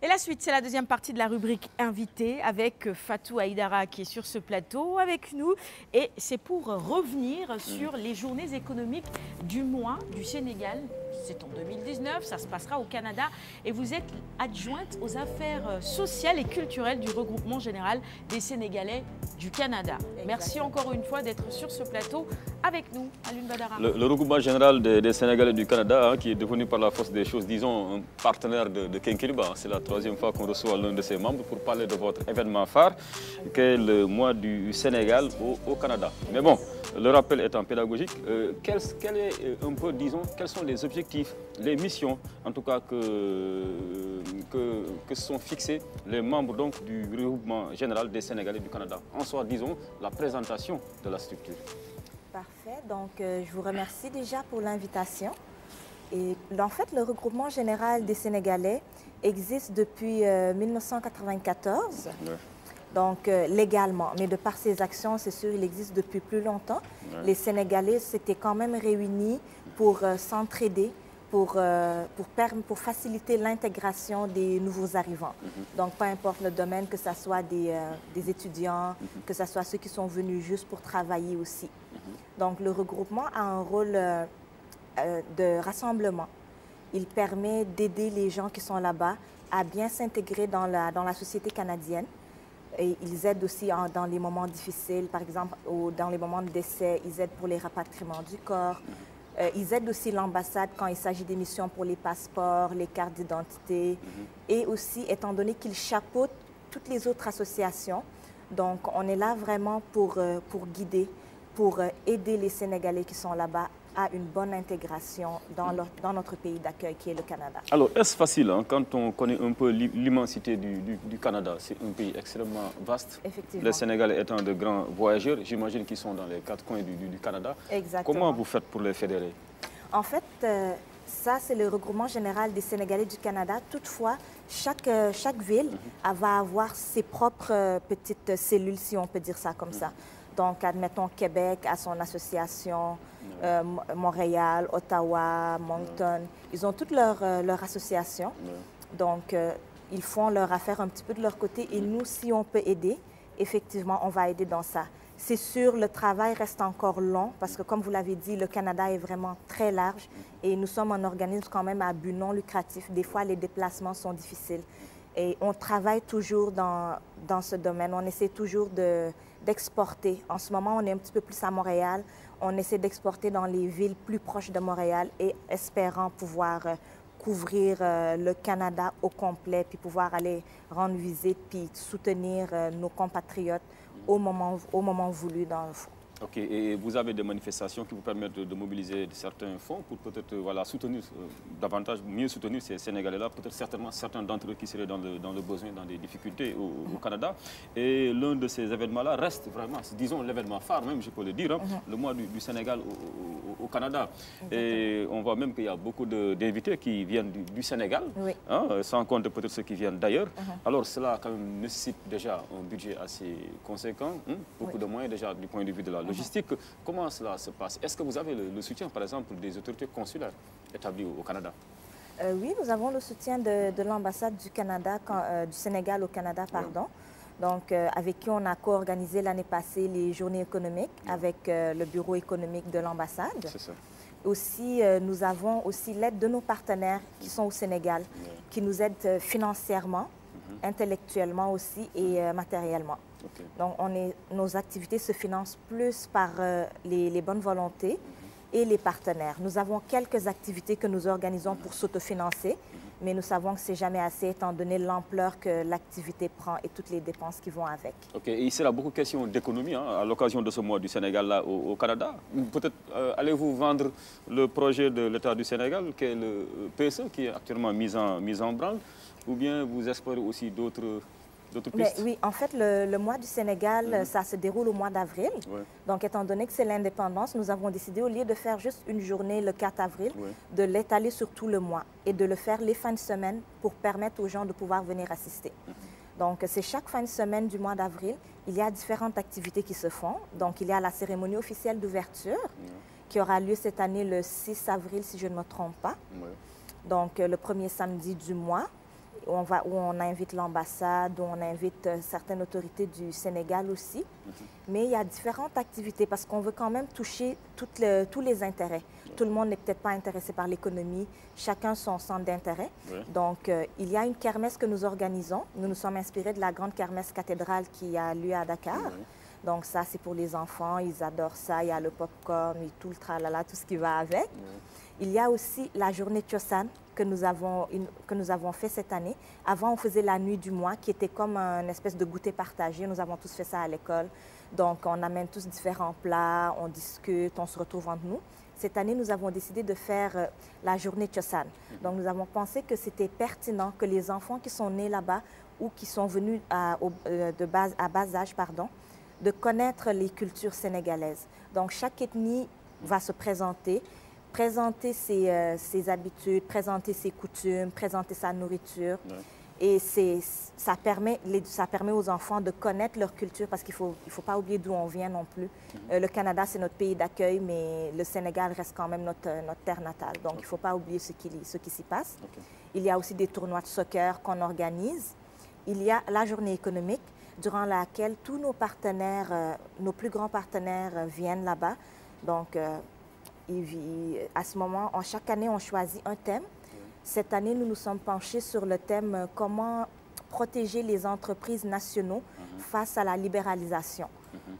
Et la suite, c'est la deuxième partie de la rubrique Invité avec Fatou Aïdara qui est sur ce plateau avec nous. Et c'est pour revenir sur les journées économiques du mois du Sénégal. C'est en 2019, ça se passera au Canada. Et vous êtes adjointe aux affaires sociales et culturelles du regroupement général des Sénégalais du Canada. Exactement. Merci encore une fois d'être sur ce plateau avec nous, Alioune Badara. Le regroupement général des Sénégalais du Canada, qui est devenu par la force des choses, disons, un partenaire de Kenkeliba. C'est la troisième fois qu'on reçoit l'un de ses membres pour parler de votre événement phare, qui est le mois du Sénégal au Canada. Mais bon, le rappel étant pédagogique, quel est un peu, disons, quels sont les objectifs, les missions, en tout cas, que sont fixés les membres donc, du regroupement général des Sénégalais du Canada. En soit, disons, la présentation de la structure. Parfait. Donc, je vous remercie déjà pour l'invitation. Et en fait, le regroupement général des Sénégalais existe depuis 1994. Ouais. Donc, légalement, mais de par ses actions, c'est sûr, il existe depuis plus longtemps. Ouais. Les Sénégalais s'étaient quand même réunis pour s'entraider, pour faciliter l'intégration des nouveaux arrivants. Donc, peu importe le domaine, que ce soit des étudiants, que ce soit ceux qui sont venus juste pour travailler aussi. Donc, le regroupement a un rôle de rassemblement. Il permet d'aider les gens qui sont là-bas à bien s'intégrer dans la société canadienne. Et ils aident aussi dans les moments difficiles, par exemple, dans les moments de décès, ils aident pour les rapatriements du corps. Ils aident aussi l'ambassade quand il s'agit des missions pour les passeports, les cartes d'identité. Et aussi, étant donné qu'ils chapeautent toutes les autres associations, donc on est là vraiment pour guider, pour aider les Sénégalais qui sont là-bas à une bonne intégration dans notre pays d'accueil qui est le Canada. Alors, est-ce facile quand on connaît un peu l'immensité du Canada? C'est un pays extrêmement vaste. Effectivement. Les Sénégalais étant de grands voyageurs, j'imagine qu'ils sont dans les quatre coins du Canada. Exactement. Comment vous faites pour les fédérer? En fait, ça, c'est le regroupement général des Sénégalais du Canada. Toutefois, chaque ville va avoir ses propres petites cellules, si on peut dire ça comme ça. Donc, admettons, Québec a son association, Montréal, Ottawa, Moncton. Ils ont toutes leurs associations. Donc, ils font leur affaire un petit peu de leur côté. Et nous, si on peut aider, effectivement, on va aider dans ça. C'est sûr, le travail reste encore long parce que, comme vous l'avez dit, le Canada est vraiment très large et nous sommes un organisme quand même à but non lucratif. Des fois, les déplacements sont difficiles. Et on travaille toujours dans ce domaine. On essaie toujours d'exporter. En ce moment, on est un petit peu plus à Montréal. On essaie d'exporter dans les villes plus proches de Montréal et espérant pouvoir couvrir le Canada au complet, puis pouvoir aller rendre visite, puis soutenir nos compatriotes au moment voulu dans le fond. Ok, et vous avez des manifestations qui vous permettent de mobiliser certains fonds pour peut-être soutenir davantage, mieux soutenir ces Sénégalais-là, peut-être certainement certains d'entre eux qui seraient dans le besoin, dans des difficultés au Canada. Et l'un de ces événements-là reste vraiment, disons, l'événement phare même, je peux le dire, le mois du Sénégal au Canada. Exactement. Et on voit même qu'il y a beaucoup d'invités qui viennent du Sénégal, oui. Sans compter peut-être ceux qui viennent d'ailleurs. Alors cela quand même nécessite déjà un budget assez conséquent, beaucoup de moyens déjà du point de vue de la logistique. Comment cela se passe? Est-ce que vous avez le soutien, par exemple, des autorités consulaires établies au Canada? Oui, nous avons le soutien de l'ambassade du Sénégal au Canada, pardon. Donc, avec qui on a co-organisé l'année passée les journées économiques avec le bureau économique de l'ambassade. C'est ça. Aussi, nous avons aussi l'aide de nos partenaires qui sont au Sénégal, qui nous aident financièrement, intellectuellement aussi et matériellement. Okay. Donc, nos activités se financent plus par les bonnes volontés et les partenaires. Nous avons quelques activités que nous organisons pour s'autofinancer, mais nous savons que ce n'est jamais assez étant donné l'ampleur que l'activité prend et toutes les dépenses qui vont avec. Ok, et il sera beaucoup question d'économie à l'occasion de ce mois du Sénégal là, au Canada. Peut-être allez-vous vendre le projet de l'État du Sénégal, qui est le PSE, qui est actuellement mis en branle, ou bien vous espérez aussi d'autres pistes? Oui, en fait, le mois du Sénégal, ça se déroule au mois d'avril. Ouais. Donc, étant donné que c'est l'indépendance, nous avons décidé, au lieu de faire juste une journée le 4 avril, de l'étaler sur tout le mois et de le faire les fins de semaine pour permettre aux gens de pouvoir venir assister. Donc, c'est chaque fin de semaine du mois d'avril, il y a différentes activités qui se font. Donc, il y a la cérémonie officielle d'ouverture qui aura lieu cette année le 6 avril, si je ne me trompe pas. Donc, le premier samedi du mois, où on invite l'ambassade, où on invite certaines autorités du Sénégal aussi. Mais il y a différentes activités parce qu'on veut quand même toucher tous les intérêts. Tout le monde n'est peut-être pas intéressé par l'économie, chacun son centre d'intérêt. Donc, il y a une kermesse que nous organisons. Nous nous sommes inspirés de la grande kermesse cathédrale qui a lieu à Dakar. Donc, ça, c'est pour les enfants, ils adorent ça. Il y a le popcorn, tout le tralala, tout ce qui va avec. Il y a aussi la journée Tiosan que nous avons fait cette année. Avant, on faisait la nuit du mois qui était comme une espèce de goûter partagé. Nous avons tous fait ça à l'école. Donc, on amène tous différents plats, on discute, on se retrouve entre nous. Cette année, nous avons décidé de faire la journée Tiosan. Donc, nous avons pensé que c'était pertinent que les enfants qui sont nés là-bas ou qui sont venus à bas âge, de connaître les cultures sénégalaises. Donc, chaque ethnie va se présenter ses habitudes, présenter ses coutumes, présenter sa nourriture. Et ça permet aux enfants de connaître leur culture parce qu'il ne faut pas oublier d'où on vient non plus. Le Canada, c'est notre pays d'accueil, mais le Sénégal reste quand même notre terre natale. Donc, il ne faut pas oublier ce qui s'y passe. Il y a aussi des tournois de soccer qu'on organise. Il y a la journée économique durant laquelle tous nos partenaires, nos plus grands partenaires viennent là-bas. Donc, à ce moment, chaque année, on choisit un thème. Cette année, nous nous sommes penchés sur le thème « Comment protéger les entreprises nationaux face à la libéralisation ».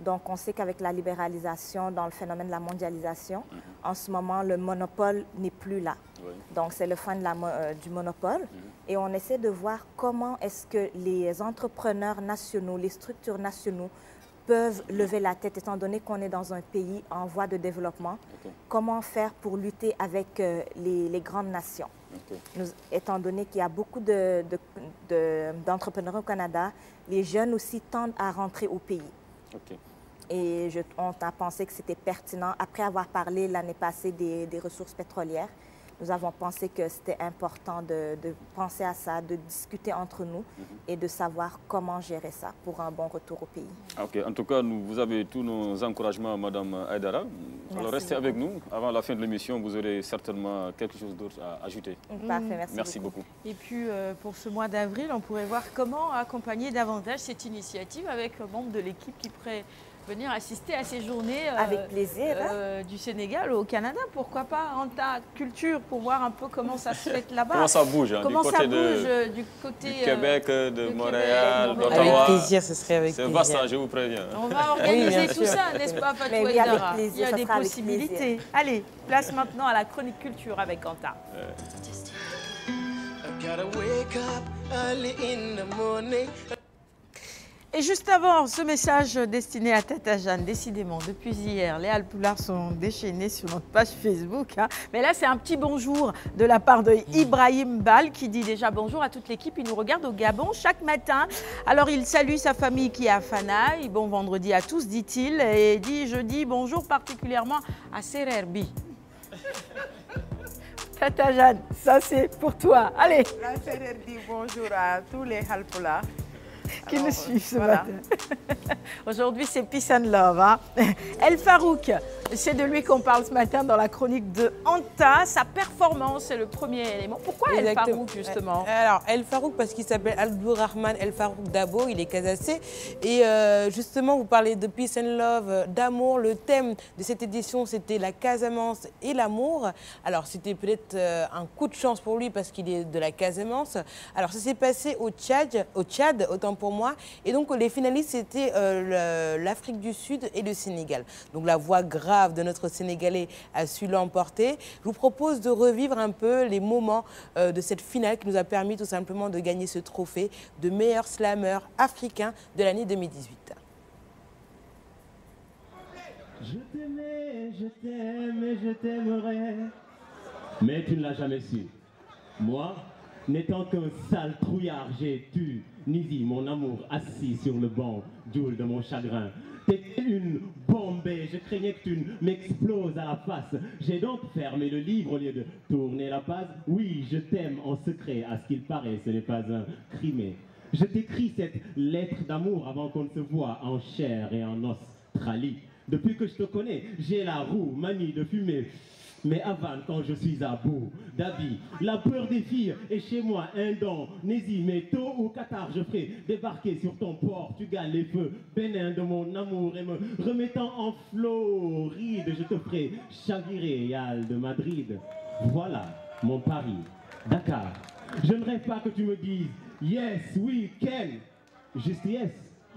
Donc, on sait qu'avec la libéralisation, dans le phénomène de la mondialisation, en ce moment, le monopole n'est plus là. Donc, c'est le fin du monopole. Et on essaie de voir comment est-ce que les entrepreneurs nationaux, les structures nationaux peuvent lever la tête, étant donné qu'on est dans un pays en voie de développement. Comment faire pour lutter avec les grandes nations? Étant donné qu'il y a beaucoup d'entrepreneurs au Canada, les jeunes aussi tendent à rentrer au pays. Et on a pensé que c'était pertinent. Après avoir parlé l'année passée des ressources pétrolières, nous avons pensé que c'était important de penser à ça, de discuter entre nous et de savoir comment gérer ça pour un bon retour au pays. En tout cas, vous avez tous nos encouragements, Madame Aïdara. Alors restez avec nous. Avant la fin de l'émission, vous aurez certainement quelque chose d'autre à ajouter. Parfait, merci beaucoup. Et puis, pour ce mois d'avril, on pourrait voir comment accompagner davantage cette initiative avec un membre de l'équipe qui pourrait venir assister à ces journées avec plaisir, du Sénégal au Canada. Pourquoi pas en ta culture pour voir un peu comment ça se fait là-bas. Comment ça bouge comment du, ça côté bouge, du côté du Québec, de Montréal, d'Ottawa. Avec plaisir, ce serait avec plaisir. C'est vaste, je vous préviens. On va organiser tout ça, n'est-ce pas, Fatou Aïdara? Il y a des possibilités. Allez, place maintenant à la chronique culture avec Quentin. Et juste avant ce message destiné à Tata Jeanne, décidément, depuis hier, les Halpulaars sont déchaînés sur notre page Facebook. Mais là, c'est un petit bonjour de la part de Ibrahim Bal qui dit déjà bonjour à toute l'équipe. Il nous regarde au Gabon chaque matin. Alors, il salue sa famille qui est à Fanaï. Bon vendredi à tous, dit-il. Et dit, je dis bonjour particulièrement à Sererbi. Tata Jeanne, ça c'est pour toi. Allez. La Sererbi, bonjour à tous les Halpulaars qui nous suivent ce matin. Aujourd'hui, c'est Peace and Love. El Farouk, c'est de lui qu'on parle ce matin dans la chronique de Anta. Sa performance, c'est le premier élément. Pourquoi El Farouk, justement? Alors, El Farouk, parce qu'il s'appelle Abdourahmane El Farouk Dabo, il est casassé. Et justement, vous parlez de Peace and Love, d'amour. Le thème de cette édition, c'était la Casamance et l'amour. Alors, c'était peut-être un coup de chance pour lui parce qu'il est de la Casamance. Alors, ça s'est passé au Tchad, autant pour moi. Et donc, les finalistes, c'était l'Afrique du Sud et le Sénégal. Donc, la voix grave de notre Sénégalais a su l'emporter. Je vous propose de revivre un peu les moments de cette finale qui nous a permis tout simplement de gagner ce trophée de meilleur slammer africain de l'année 2018. Je t'aimais, je t'aime et je t'aimerai, mais tu ne l'as jamais su. Moi, n'étant qu'un sale trouillard, j'ai tu, Nizi, mon amour, assis sur le banc, Joule de mon chagrin. T'étais une bombée, je craignais que tu m'exploses à la face. J'ai donc fermé le livre au lieu de tourner la page. Oui, je t'aime en secret, à ce qu'il paraît, ce n'est pas un crimé. Je t'écris cette lettre d'amour avant qu'on ne se voie en chair et en Australie. Depuis que je te connais, j'ai la roue, manie de fumer Mais Havane, quand je suis à Abu Dhabi, la peur des filles est chez moi, Indonésie, mais tôt ou Qatar, je ferai débarquer sur ton port, tu gagnes les feux, Bénin de mon amour, et me remettant en Floride, je te ferai chavirer, Yal de Madrid. Voilà mon pari, Dakar. Je ne rêve pas que tu me dises, yes, oui, Ken, juste yes.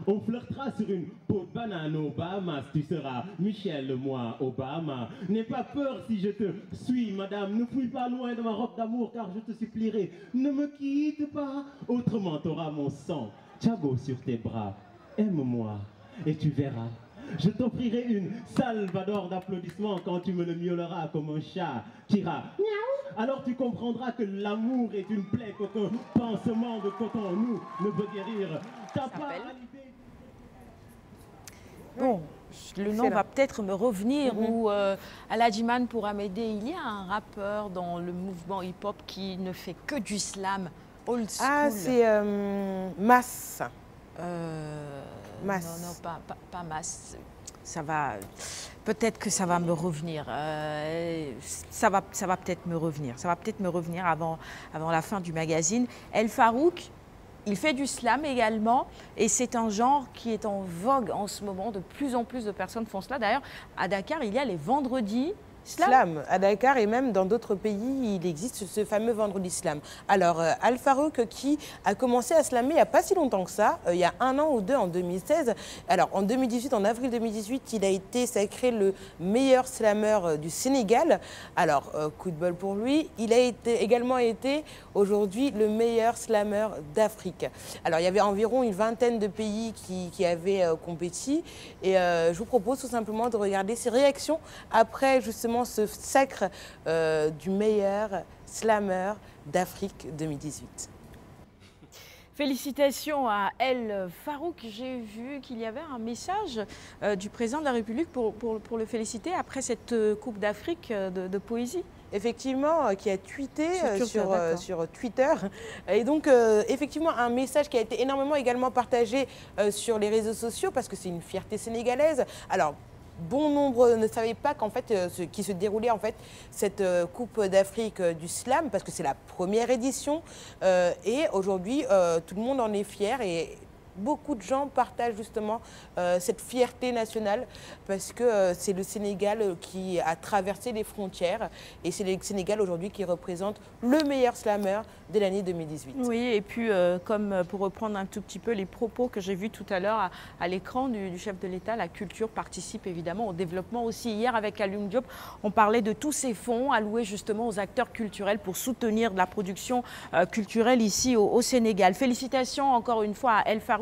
On flirtera sur une peau de banane aux Bahamas. Tu seras Michelle, moi, Obama. N'aie pas peur si je te suis, madame. Ne fouille pas loin de ma robe d'amour, car je te supplierai. Ne me quitte pas, autrement t'auras mon sang. Thiago sur tes bras, aime-moi et tu verras. Je t'offrirai une Salvador d'applaudissements quand tu me le miauleras comme un chat qui ira miaou. Alors tu comprendras que l'amour est une plaie qu'aucun pansement de coton nous ne peut guérir. T'as pas à l'idée. Bon, le nom va peut-être me revenir ou Aladjiman pourra m'aider. Il y a un rappeur dans le mouvement hip-hop qui ne fait que du slam old school. Ah, c'est Mass. Mass. Non, pas Mass. Ça va, peut-être que ça va me revenir. Ça va peut-être me revenir. Ça va peut-être me revenir avant la fin du magazine. El Farouk, il fait du slam également et c'est un genre qui est en vogue en ce moment. De plus en plus de personnes font cela. D'ailleurs, à Dakar, il y a les vendredis slam. À Dakar et même dans d'autres pays, il existe ce fameux vendredi slam. Alors, Al Farouk qui a commencé à slammer il n'y a pas si longtemps que ça, il y a 1 an ou 2 en 2016. Alors, en 2018, en avril 2018, il a été sacré le meilleur slammer du Sénégal. Alors, coup de bol pour lui. Il a également été aujourd'hui le meilleur slammer d'Afrique. Alors, il y avait environ une vingtaine de pays qui avaient compéti. Et je vous propose tout simplement de regarder ses réactions après justement ce sacre du meilleur slammer d'Afrique 2018. Félicitations à El Farouk. J'ai vu qu'il y avait un message du président de la République pour le féliciter après cette Coupe d'Afrique de poésie. Effectivement, qui a tweeté sur Twitter. Et donc, effectivement, un message qui a été énormément également partagé sur les réseaux sociaux parce que c'est une fierté sénégalaise. Alors, bon nombre ne savaient pas qu'en fait, qui se déroulait en fait cette Coupe d'Afrique du slam parce que c'est la première édition et aujourd'hui tout le monde en est fier et beaucoup de gens partagent justement cette fierté nationale parce que c'est le Sénégal qui a traversé les frontières et c'est le Sénégal aujourd'hui qui représente le meilleur slammer de l'année 2018. Oui, et puis comme pour reprendre un tout petit peu les propos que j'ai vus tout à l'heure à l'écran du chef de l'État, la culture participe évidemment au développement aussi. Hier avec Alioune Diop, on parlait de tous ces fonds alloués justement aux acteurs culturels pour soutenir la production culturelle ici au Sénégal. Félicitations encore une fois à El Farouk.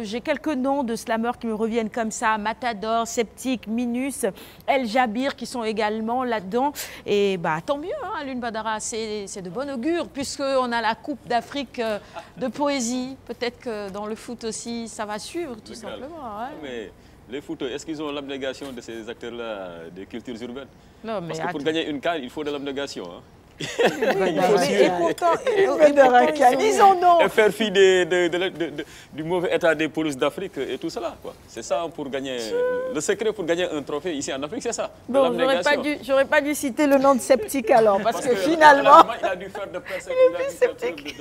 J'ai quelques noms de slammers qui me reviennent comme ça, Matador, Sceptique, Minus, El Jabir qui sont également là-dedans. Et bah, tant mieux, hein, Alioune Badara, c'est de bon augure puisqu'on a la Coupe d'Afrique de poésie. Peut-être que dans le foot aussi, ça va suivre tout simplement. Ouais. Mais les footeux, est-ce qu'ils ont l'abnégation de ces acteurs-là des cultures urbaines? Non, mais parce que pour gagner une CAN, il faut de l'abnégation. Hein. Et pourtant, disons-nous. Et faire fi du mauvais état des pelouses d'Afrique et tout cela. C'est ça pour gagner. Le secret pour gagner un trophée ici en Afrique, c'est ça. Bon, j'aurais pas dû citer le nom de Sceptique alors, parce que finalement. Il a dû faire de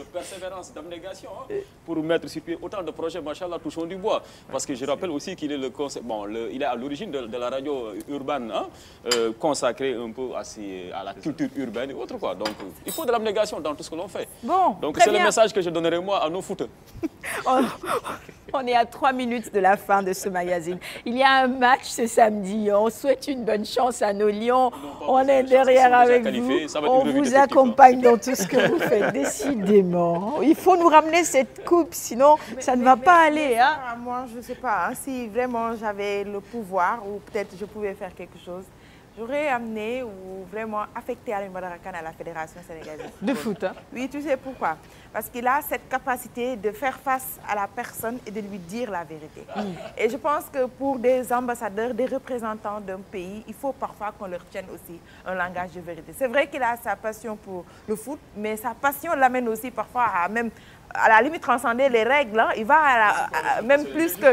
persévérance, d'abnégation pour mettre sur pied autant de projets, machallah, touchons du bois. Parce que je rappelle aussi qu'il est le conseil. Bon, il est à l'origine de la radio urbaine, consacrée un peu à la culture urbaine et autres. Donc, il faut de l'abnégation dans tout ce que l'on fait. Bon, donc, c'est le message que je donnerai moi à nos footeux. On est à 3 minutes de la fin de ce magazine. Il y a un match ce samedi. On souhaite une bonne chance à nos Lions. On est derrière avec vous. On vous accompagne dans tout ce que vous faites. Décidément. Il faut nous ramener cette coupe, sinon ça ne va pas aller. Hein? Moi, je ne sais pas. Hein, si vraiment j'avais le pouvoir ou peut-être je pouvais faire quelque chose, j'aurais amené ou vraiment affecté Alioune Badara Kane à la Fédération sénégalaise. De foot, hein? Oui, tu sais pourquoi? Parce qu'il a cette capacité de faire face à la personne et de lui dire la vérité. Et je pense que pour des ambassadeurs, des représentants d'un pays, il faut parfois qu'on leur tienne aussi un langage de vérité. C'est vrai qu'il a sa passion pour le foot, mais sa passion l'amène aussi parfois à la limite transcender les règles. Hein. Il va même plus que...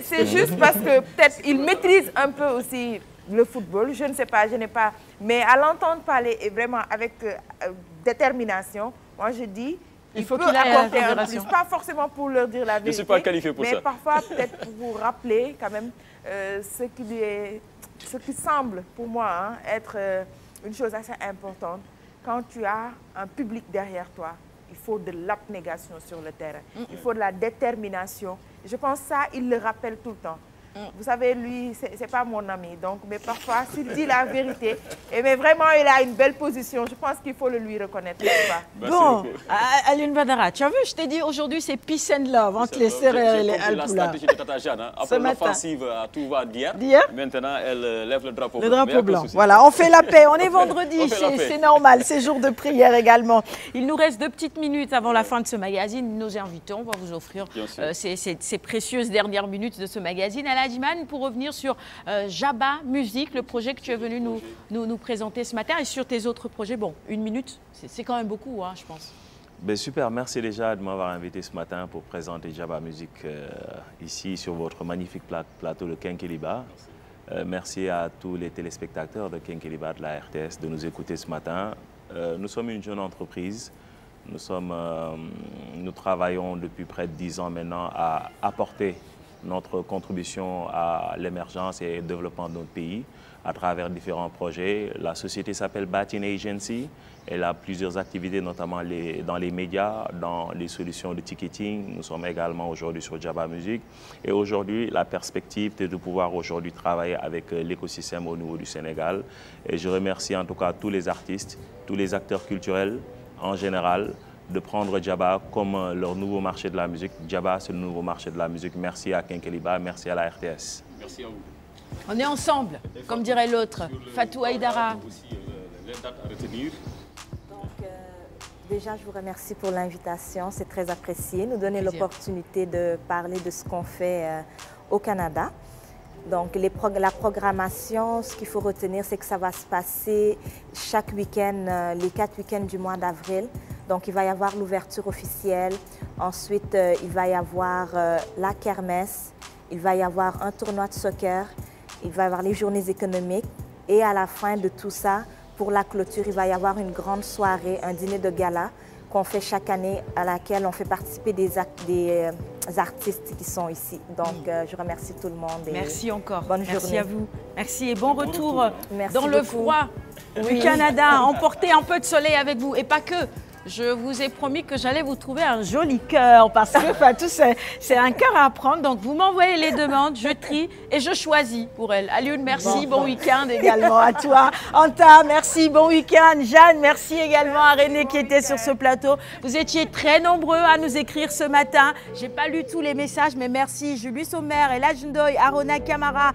C'est juste parce que peut-être il maîtrise un peu aussi le football, je ne sais pas, je n'ai pas... Mais à l'entendre parler et vraiment avec détermination, moi je dis... Il faut qu'il qu'il aille apporter à la un plus, fédération. pas forcément pour leur dire la vérité. Je ne suis pas qualifié pour ça. Mais parfois, peut-être pour vous rappeler quand même ce qui semble pour moi être une chose assez importante. Quand tu as un public derrière toi, il faut de l'abnégation sur le terrain. Il faut de la détermination. Je pense que ça, il le rappelle tout le temps. Vous savez, lui, c'est pas mon ami. Donc, mais parfois, s'il dit la vérité, mais vraiment, il a une belle position. Je pense qu'il faut le lui reconnaître. Bon, Alioune Badara, tu as vu, je t'ai dit aujourd'hui, c'est peace and love entre les Sérères et les Alpulaar. La stratégie de Tata Jeanne, après l'offensive à tout va d'hier, maintenant, elle lève le drapeau blanc. Le drapeau blanc, voilà, on fait la paix. On est vendredi, c'est normal, c'est jour de prière également. Il nous reste 2 petites minutes avant la fin de ce magazine. Nos invités, on va vous offrir ces précieuses dernières minutes de ce magazine. Adjiman, pour revenir sur Jaba Musique, le projet que tu es venu nous présenter ce matin et sur tes autres projets. Bon, 1 minute, c'est quand même beaucoup, je pense. Ben super, merci déjà de m'avoir invité ce matin pour présenter Jaba Musique ici sur votre magnifique plateau de Kenkeliba. Merci à tous les téléspectateurs de Kenkeliba de la RTS de nous écouter ce matin. Nous sommes une jeune entreprise. Nous travaillons depuis près de 10 ans maintenant à apporter notre contribution à l'émergence et au développement de notre pays à travers différents projets. La société s'appelle Batin Agency. Elle a plusieurs activités, notamment dans les médias, dans les solutions de ticketing. Nous sommes également aujourd'hui sur Jaba Musique. Et aujourd'hui, la perspective est de pouvoir aujourd'hui travailler avec l'écosystème au niveau du Sénégal. Et je remercie en tout cas tous les artistes, tous les acteurs culturels en général, de prendre Jaba comme leur nouveau marché de la musique. Jaba, c'est le nouveau marché de la musique. Merci à Kenkeliba, merci à la RTS. Merci à vous. On est ensemble, comme dirait l'autre. Fatou Aïdara. Les dates à retenir. Donc, déjà, je vous remercie pour l'invitation. C'est très apprécié. Nous donner l'opportunité de parler de ce qu'on fait au Canada. Donc, la programmation, ce qu'il faut retenir, c'est que ça va se passer chaque week-end, les 4 week-ends du mois d'avril. Donc, il va y avoir l'ouverture officielle. Ensuite, il va y avoir la kermesse. Il va y avoir un tournoi de soccer. Il va y avoir les journées économiques. Et à la fin de tout ça, pour la clôture, il va y avoir une grande soirée, un dîner de gala qu'on fait chaque année, à laquelle on fait participer des artistes qui sont ici. Donc, je remercie tout le monde. Et merci encore. Bonne journée. Merci à vous. Merci et bon retour dans le froid du Oui. Canada. Emportez un peu de soleil avec vous et pas que. Je vous ai promis que j'allais vous trouver un joli cœur parce que Fatou, c'est un cœur à prendre. Donc, vous m'envoyez les demandes, je trie et je choisis pour elle. Alioune, merci. Bon week-end également à toi. Anta, merci. Bon week-end. Jeanne, merci également à René qui était sur ce plateau. Vous étiez très nombreux à nous écrire ce matin. Je n'ai pas lu tous les messages, mais merci. Julius Omer, Elhadj Ndoye, Arona Camara,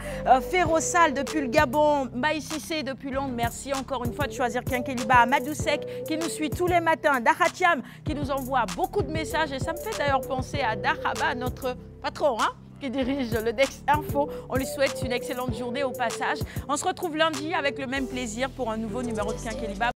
Ferrosal depuis le Gabon, Maï Sissé depuis Londres. Merci encore une fois de choisir Kenkeliba. Amadou Sek qui nous suit tous les matins. Dahatiam qui nous envoie beaucoup de messages et ça me fait d'ailleurs penser à Dahaba, notre patron qui dirige le Dex Info. On lui souhaite une excellente journée au passage. On se retrouve lundi avec le même plaisir pour un nouveau numéro de Kenkeliba.